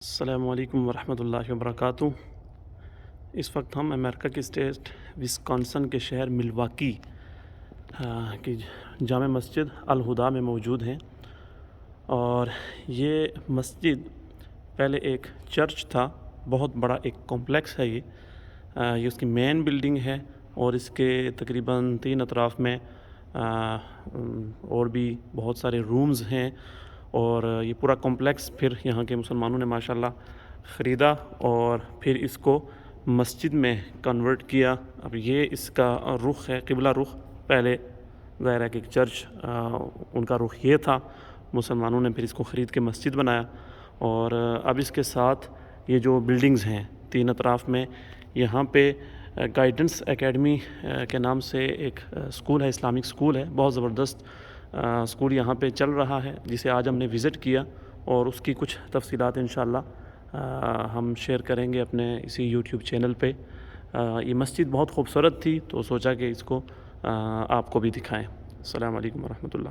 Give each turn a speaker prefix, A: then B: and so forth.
A: السلام علیکم ورحمۃ اللہ وبرکاتہ۔ اس وقت ہم امریکہ کی اسٹیٹ وسکانسن کے شہر ملواکی کی جامع مسجد الہدا میں موجود ہیں، اور یہ مسجد پہلے ایک چرچ تھا، بہت بڑا ایک کمپلیکس ہے۔ یہ اس کی مین بلڈنگ ہے، اور اس کے تقریباً 3 اطراف میں اور بھی بہت سارے رومز ہیں، اور یہ پورا کمپلیکس پھر یہاں کے مسلمانوں نے ماشاءاللہ خریدا اور پھر اس کو مسجد میں کنورٹ کیا۔ اب یہ اس کا رخ ہے، قبلہ رخ۔ پہلے ظاہر ہے کہ ایک چرچ ان کا رخ یہ تھا، مسلمانوں نے پھر اس کو خرید کے مسجد بنایا، اور اب اس کے ساتھ یہ جو بلڈنگز ہیں 3 اطراف میں، یہاں پہ گائیڈنس اکیڈمی کے نام سے ایک اسکول ہے، اسلامک اسکول ہے، بہت زبردست اسکول یہاں پہ چل رہا ہے، جسے آج ہم نے وزٹ کیا، اور اس کی کچھ تفصیلات انشاءاللہ ہم شیئر کریں گے اپنے اسی یوٹیوب چینل پہ۔ یہ مسجد بہت خوبصورت تھی، تو سوچا کہ اس کو آپ کو بھی دکھائیں۔ السلام علیکم ورحمۃ اللہ۔